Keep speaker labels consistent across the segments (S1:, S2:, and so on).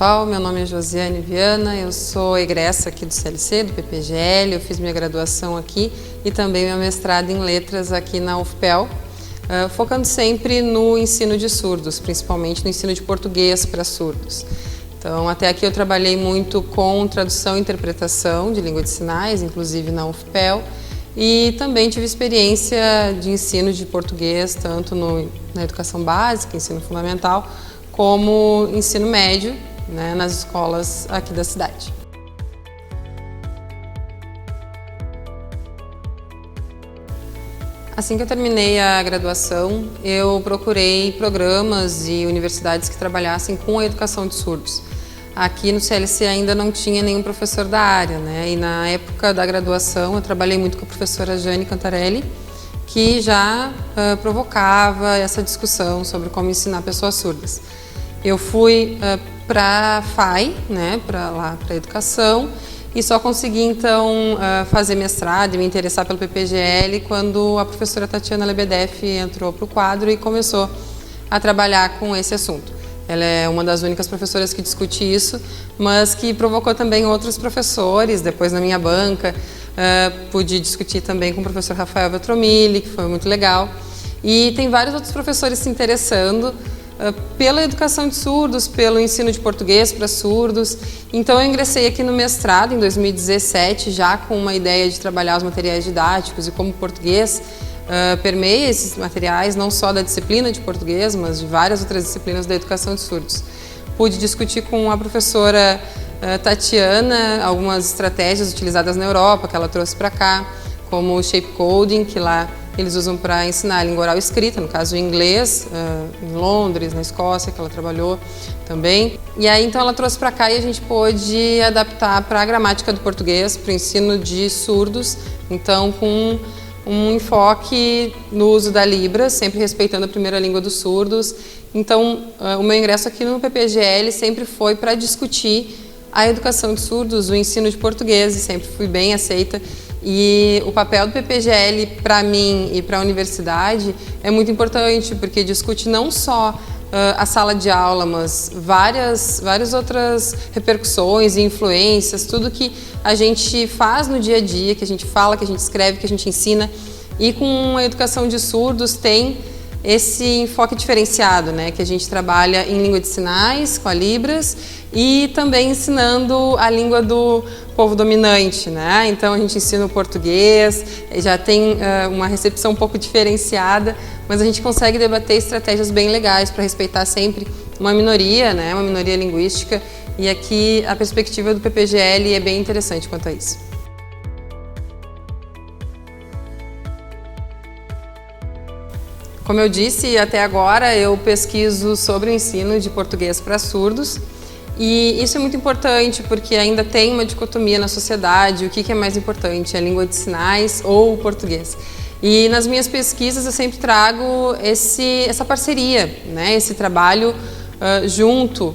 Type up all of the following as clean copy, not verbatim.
S1: pessoal, meu nome é Josiane Viana, eu sou egressa aqui do CLC, do PPGL, eu fiz minha graduação aqui e também meu mestrado em letras aqui na UFPEL, focando sempre no ensino de surdos, principalmente no ensino de português para surdos. Então, até aqui eu trabalhei muito com tradução e interpretação de língua de sinais, inclusive na UFPEL, e também tive experiência de ensino de português, tanto na educação básica, ensino fundamental, como ensino médio, né, nas escolas aqui da cidade. Assim que eu terminei a graduação, eu procurei programas e universidades que trabalhassem com a educação de surdos. Aqui no CLC ainda não tinha nenhum professor da área, né? E na época da graduação eu trabalhei muito com a professora Jane Cantarelli, que já provocava essa discussão sobre como ensinar pessoas surdas. Eu fui para a FAI, né, para a educação, e só consegui então fazer mestrado e me interessar pelo PPGL quando a professora Tatiana Lebedeff entrou para o quadro e começou a trabalhar com esse assunto. Ela é uma das únicas professoras que discute isso, mas que provocou também outros professores. Depois na minha banca pude discutir também com o professor Rafael Veltromilli, que foi muito legal. E tem vários outros professores se interessando pela educação de surdos, pelo ensino de português para surdos. Então eu ingressei aqui no mestrado em 2017, já com uma ideia de trabalhar os materiais didáticos e como o português permeia esses materiais, não só da disciplina de português, mas de várias outras disciplinas da educação de surdos. Pude discutir com a professora Tatiana algumas estratégias utilizadas na Europa, que ela trouxe para cá, como o shape coding, que lá eles usam para ensinar a língua oral escrita, no caso o inglês, em Londres, na Escócia, que ela trabalhou também. E aí então ela trouxe para cá e a gente pôde adaptar para a gramática do português, para o ensino de surdos, então com um enfoque no uso da Libras, sempre respeitando a primeira língua dos surdos. Então o meu ingresso aqui no PPGL sempre foi para discutir a educação de surdos, o ensino de português, e sempre fui bem aceita. E o papel do PPGL para mim e para a universidade é muito importante, porque discute não só a sala de aula, mas várias outras repercussões e influências, tudo que a gente faz no dia a dia, que a gente fala, que a gente escreve, que a gente ensina. E com a educação de surdos tem esse enfoque diferenciado, né? Que a gente trabalha em língua de sinais, com a Libras, e também ensinando a língua do povo dominante, né? Então a gente ensina o português, já tem uma recepção um pouco diferenciada, mas a gente consegue debater estratégias bem legais para respeitar sempre uma minoria, né? Uma minoria linguística, e aqui a perspectiva do PPGL é bem interessante quanto a isso. Como eu disse, até agora eu pesquiso sobre o ensino de português para surdos, e isso é muito importante porque ainda tem uma dicotomia na sociedade, o que é mais importante, a língua de sinais ou o português. E nas minhas pesquisas eu sempre trago essa parceria, né? Esse trabalho junto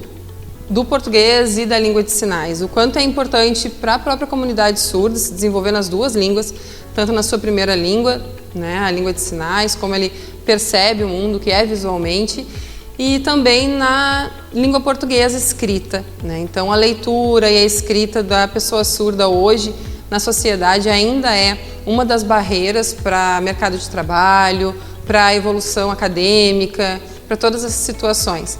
S1: do português e da língua de sinais. O quanto é importante para a própria comunidade surda se desenvolver nas duas línguas, tanto na sua primeira língua, né, a língua de sinais, como ele percebe o mundo, que é visualmente, e também na língua portuguesa escrita, né? Então a leitura e a escrita da pessoa surda hoje na sociedade ainda é uma das barreiras para mercado de trabalho, para a evolução acadêmica, para todas essas situações.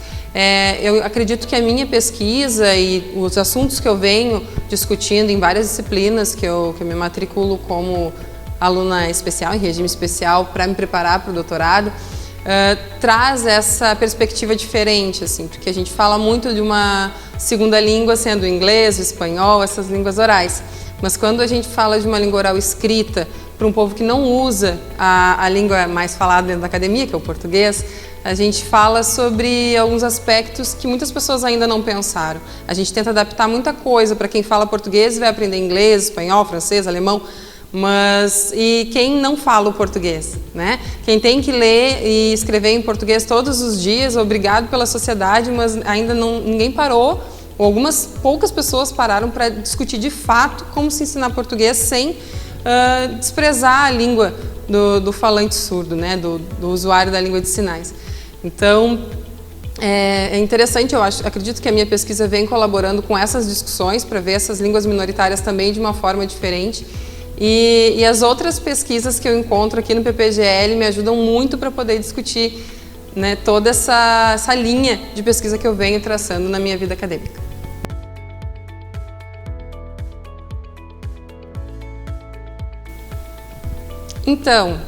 S1: Eu acredito que a minha pesquisa e os assuntos que eu venho discutindo em várias disciplinas que eu me matriculo como aluna especial, em regime especial, para me preparar para o doutorado, traz essa perspectiva diferente, assim, porque a gente fala muito de uma segunda língua sendo o inglês, o espanhol, essas línguas orais. Mas quando a gente fala de uma língua oral escrita para um povo que não usa a língua mais falada dentro da academia, que é o português, a gente fala sobre alguns aspectos que muitas pessoas ainda não pensaram. A gente tenta adaptar muita coisa para quem fala português e vai aprender inglês, espanhol, francês, alemão, e quem não fala o português, né? Quem tem que ler e escrever em português todos os dias, obrigado pela sociedade, mas ainda ninguém parou, ou algumas poucas pessoas pararam para discutir de fato como se ensinar português sem desprezar a língua do falante surdo, né? Do usuário da língua de sinais. Então, É interessante, acredito que a minha pesquisa vem colaborando com essas discussões para ver essas línguas minoritárias também de uma forma diferente. E as outras pesquisas que eu encontro aqui no PPGL me ajudam muito para poder discutir, né, toda essa linha de pesquisa que eu venho traçando na minha vida acadêmica. Então,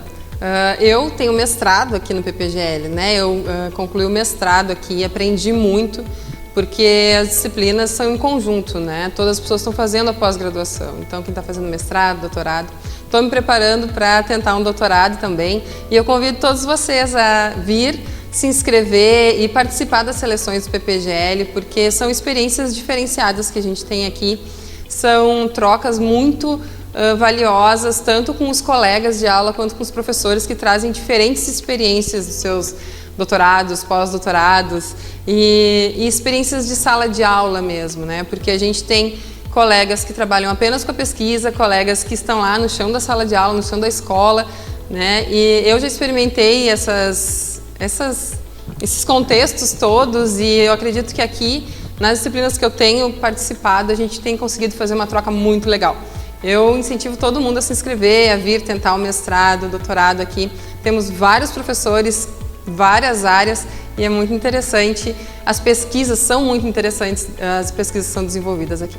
S1: eu tenho mestrado aqui no PPGL, né? Eu concluí o mestrado aqui e aprendi muito, porque as disciplinas são em conjunto, né? Todas as pessoas estão fazendo a pós-graduação, então quem está fazendo mestrado, doutorado. Estou me preparando para tentar um doutorado também e eu convido todos vocês a vir, se inscrever e participar das seleções do PPGL, porque são experiências diferenciadas que a gente tem aqui, são trocas muito valiosas, tanto com os colegas de aula quanto com os professores que trazem diferentes experiências dos seus doutorados, pós-doutorados e experiências de sala de aula mesmo, né? Porque a gente tem colegas que trabalham apenas com a pesquisa, colegas que estão lá no chão da sala de aula, no chão da escola, né? E eu já experimentei esses contextos todos e eu acredito que aqui, nas disciplinas que eu tenho participado, a gente tem conseguido fazer uma troca muito legal. Eu incentivo todo mundo a se inscrever, a vir tentar o mestrado, o doutorado aqui. Temos vários professores, várias áreas e é muito interessante. As pesquisas são muito interessantes, as pesquisas que são desenvolvidas aqui.